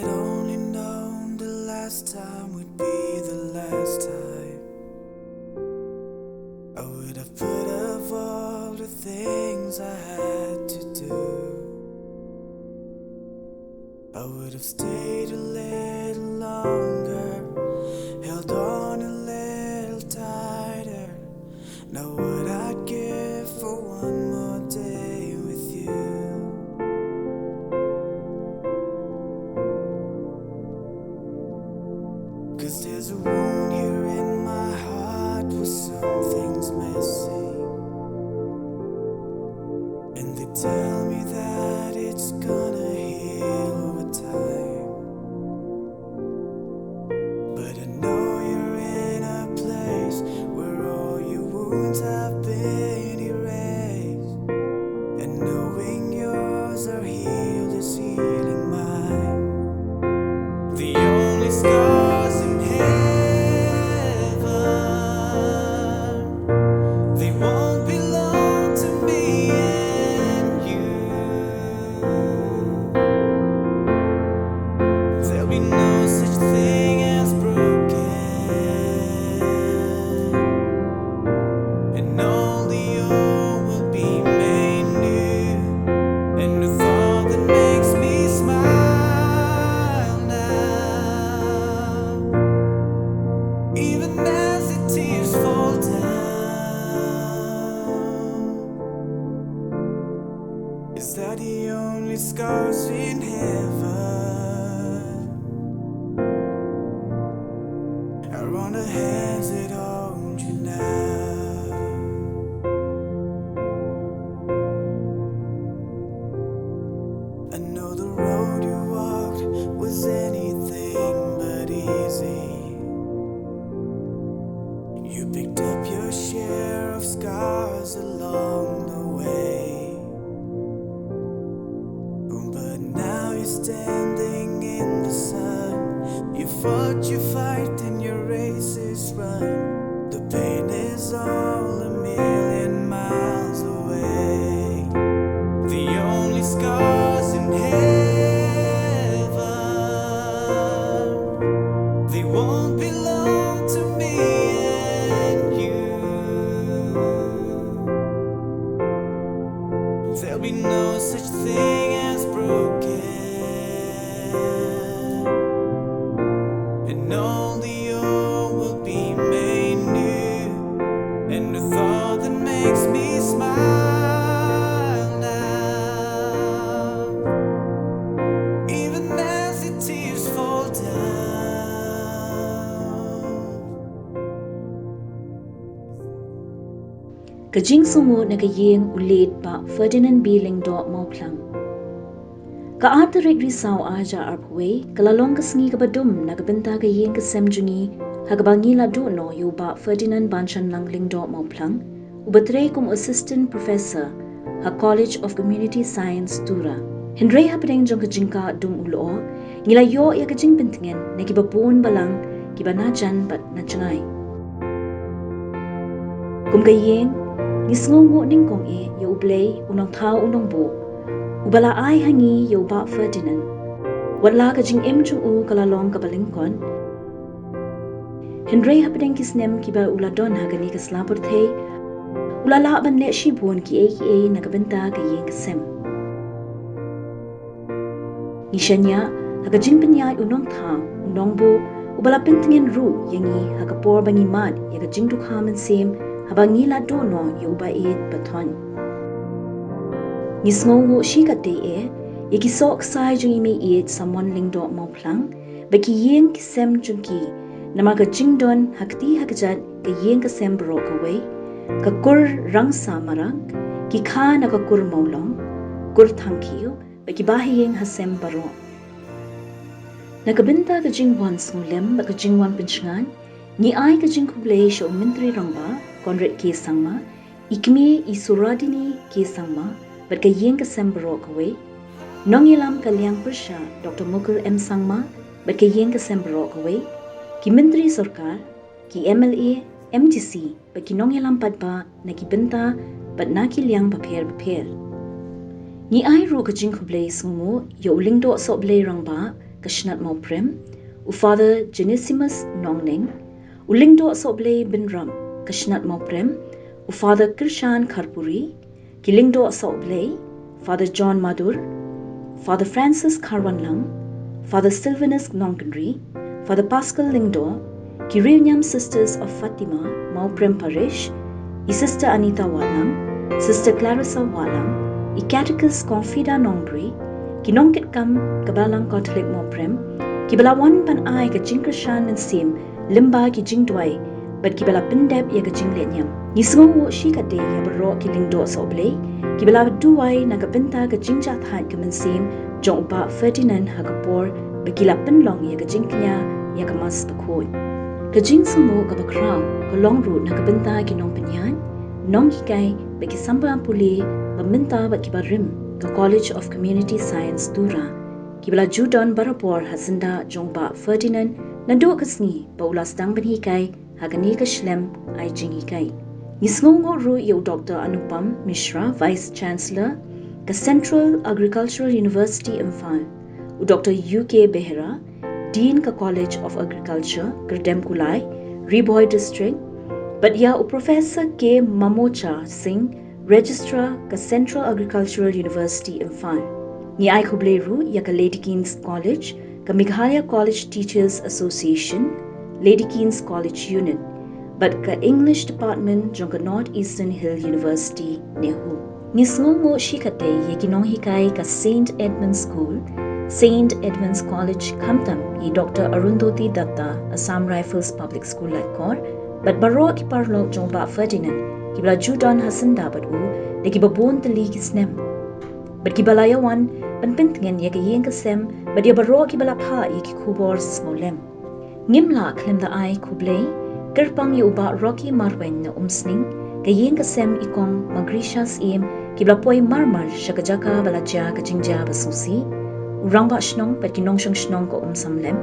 only known the last time would be the last time, I would have put off all the things I had to do. I would have stayed a little longer, held on a little tighter. Now what I'd give for one more day with you. Cause there's a wound here in my heart where something's missing, and they tell me that it's gonna heal over time. But I know you're in a place where all your wounds have been erased, and knowing yours are healed is healing mine. The only scars in heaven, they won't belong to me and you. There'll be no such thing as broken, and all the old will be made new. And the thought that makes me smile now, even as the tears fall down, is that the only scars in heaven are on the hands that hold you now. I know the road you walked was anything but easy. You picked up your share of scars along the way, but now you're standing in the sun. You fought your fight and your race is run. The pain is all a million miles away. The only scars in heaven, they won't belong to me and you. There'll be no such thing as broken, and all the old will be made new. And the thought that makes me smile now, even as the tears fall down. Jingsngewnguh na Ïing ulit ba Ferdinand B. Lyngdoh Mawphlang. Kaata regri saw aja arpwe kalalong kasngi kabadum nagabenta Ïing kasem jungi hagabangi ladu no yuba Ferdinand banchan lang Lyngdoh Mawphlang ubatre kum assistant professor ha College of Community Science Tura. Henry hapedeng jong kajingka dum ulo ngila yo ya kajing pentingen na kibapun balang kibanajan bat nachangai. Kum Ïing Jingsngewnguh ning kong e yo ublay unong thao unong bo ubala ay hangi yo ba Ferdinand wala ka jing chung u kalalong kabalingkon Henry hapedeng kisnem kiba uladon hagani kaslapur thay ulala ban le shibun ki e nagabenta ka Ïing kasem Nishanya hagajing penyay unong thao unong bo ubala pentingin ru yangi hagapor bangi mad yagajing dukhaman sim habangi ladu no yo ba baton Jingsngewnguh shikate ikisok sai jung imi someone Lyngdoh Mawphlang baki Ïing kisem jungki namaga jingdon hakti hakjat ka Ïing kasem bro kawe ka kur rang samarang ki kha na ka kur maulong kur thangkiyo baki bahiyeng hasem baro nagabenta ka jingwan ngulem baka jingwan pinchangan ni ay ka jingkublay sho mentri rangba Conrad ke sangma ikmi isuradini ke sangma but ka Ïing kasem bro kawe nong ilam kalyang persha Dr. Mukul M sangma but ka Ïing kasem bro kawe ki menteri sarkar ki MLA MTC but ki nong ilam padba na ki benta but na ki liang bapher Ni ay ru ka jingkublay Jingsngewnguh yo Lyngdoh so blay rangba Kashnat Mawprem, Father Jingsngewnguh, Lyngdoh Soblay bin Ram, Kashnat Mawprem, Father Kirshan Kharpuri, Lyngdoh Soblay, Father John Madur, Father Francis Karwanlang, Father Sylvanus Nongkenri, Father Pascal Lyngdoh, Reunion Sisters of Fatima, Mawprem Parish, Sister Anita Walang, Sister Clarissa Walang, Catechist Confida Nongbri, Kinongkit Kam, Kabalang Catholic Mawprem, Kibalawan Pan Ai ka Jingsngewnguh and Sim, Limba ki Jingdwai, but Kibala Pindeb ya ka Jinglenyam. Jingsngewnguh Shikate ya Baro ki Lyngdoh Soblay, Kibala Duwai Nagabinta ka Jingjat Hat Kamansim, Jong Ba Ferdinand Hagapor, Bakila Pinlong ya ka Jingknya ya ka Mas Bakoy. Ka Jingsngewnguh ka Bakraw, ka Long Road Nagabinta ki Nong Pinyan, Nong Hikay, Baki Samba Puli, Baminta Baki Barim, ka College of Community Science Dura, Kibala Judon Barapor Hazinda Jongba Ferdinand, Nando Kasni, Paulas Dang Benhikay, Hagani ka Shlem, Ay Jinghikay. Jingsngewnguh Ru Yu Dr. Anupam Mishra, Vice Chancellor, ka Central Agricultural University Imphal, Dr. UK Behera, Dean ka College of Agriculture, Gردem Kulai, Riboy District, but ya Professor K. Mamocha Singh, Registrar ka Central Agricultural University Imphal. Ni ay Kublay Ru ya ka Lady Keen's College, ka Meghalaya College Teachers Association, Lady Keen's College Unit, but ka English Department jong ka Northeastern Hill University Nehu. Jingsngewnguh Shikate ye kinong hikay ka St. Edmund's School, St. Edmund's College Kamtam ye Dr. Arundhati Datta, Assam Rifles Public School Lakor, but baro ki parlok jong ba Ferdinand, kibla Judon Hasinda bat u, de kibabon tali kisnem. But kibalayawan, panpintingen ye ka Ïing kasem, but ye baro kibalapha ye ki kubor smolem. Ngimla klem da ay kublay, kerpang ye uba Rocky Marwen na umsning, ka Ïing kasem ikong magrishas im, kiblapoy marmar shakajaka balajya ka jingja basusi, urang ba shnong pat kinong shnong ko samlem,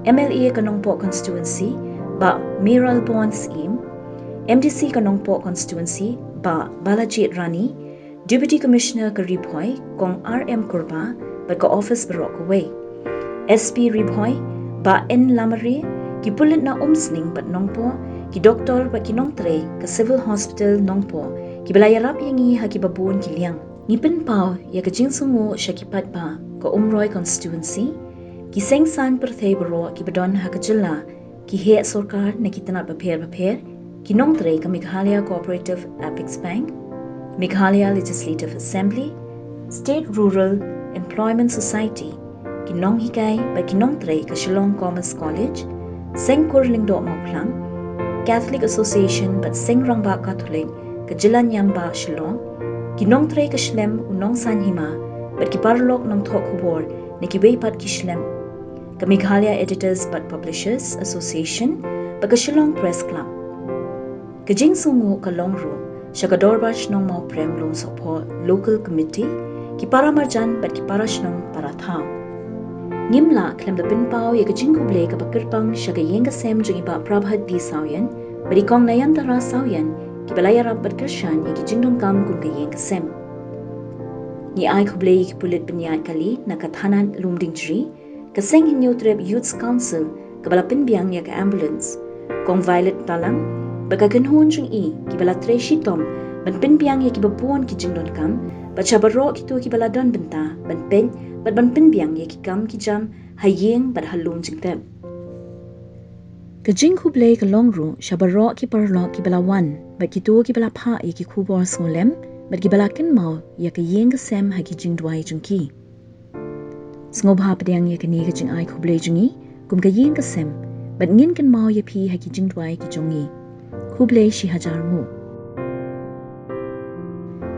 MLA kanong po constituency, ba Miral Bonds im, MDC kanong po constituency, ba Balajit Rani, Deputy Commissioner ka Ribhoy, kong RM Kurba, but ka office barok away. SP Ribhoy, ba N Lamari, ki pulit na umsning but nong po, ki doktor ba kinong tre ka Civil Hospital nong po, ki balayarap yangi ha ki babun ki liang. Ni pinpaw ya ka Jingsngewnguh siya ki patpa ka Umroy constituency, ki sengsan perthay baro ki badon ha ka jila, ki he sorkar na kitanat baper, ki nong tre ka Meghalaya Cooperative Apex Bank, Meghalaya Legislative Assembly, State Rural Employment Society, ki nong hikay ba ki nong tre ka Shillong Commerce College, Sengkur Lyngdoh Mawphlang, Catholic Association but Sengrang ba Catholic ka Jilan ba Shillong, ki nong tre ka Shlem unong Sanhima, but ki parlok ng Thok Hubor na ki waypat ki Shlem, ka Meghalaya Editors but Publishers Association, ba ka Shillong Press Club. Ka Jingsngewnguh ka Longru, siya ka Dorbash nong Mawprem Long Support Local Committee, ki para marjan but ki para shnong para tao. Ngimla klem da pinpaw ya ka Jingkublay ka bakirpang siya ka Ïing kasem jong iba prabhat di sawian, but ikong nayantara sawian, ki balayarap but kershan ya ki Jingdong kam kung ka Ïing kasem. Ni ay kublay ki pulit pinyat kali na kathanan lumding jri, ka seng hinyo treb Youth Council, ka balapin biyang ya ka ambulance, kong Violet Talang, baka kanhon jong ki bala treshi tom, ban pinbiyang ya ki babuan ki Jingdong kam, bat siya baro ki tu ki bala don benta, ban pen, bat ban pinbiyang ya ki kam ki jam, ha Ïing bat halung jingteb. Ka Jingkublay ka Longru, siya baro ki parlo ki bala wan, bat ki tu ki bala pa ya ki kubor smolem, bat ki bala kinmaw ya ka Ïing kasem ha ki Jingdway jong ki. Sngob ha padang ya ka ni ka Jing ay kublay jongi, kum ka Ïing kasem, bat ngin kinmaw ya pi ha ki Jingdway ki jongi. Kublay shi hajar mo.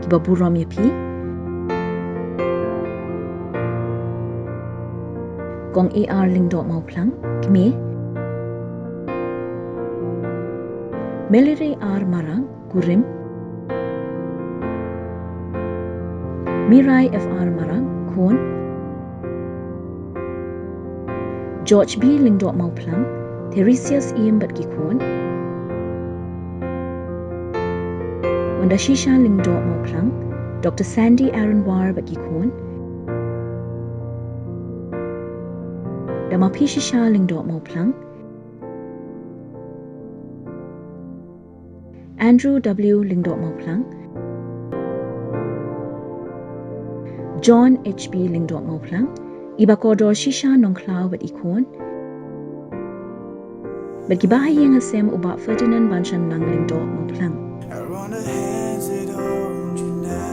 Kibaburam ya pi. Kong AR Lyngdoh Mawphlang, kmi. Melire R Marang, Kurim. Mirai FR Marang, Kon. George B Lyngdoh Mawphlang, Teresias Ïing bat ki Kon. Wandashisha Lyngdoh Mawphlang, Dr. Sandy Aaron War bat ki Kon. Dama Pishisha Lyngdoh Mawphlang, Andrew W. Lyngdoh Mawphlang, John H.B. Lyngdoh Mawphlang, Ibakodor Shisha Nongklau bat ikon, bat gibahayi ngasem uba Ferdinand Banchan Lang Lyngdoh Mawphlang. I run the hands that hold you now.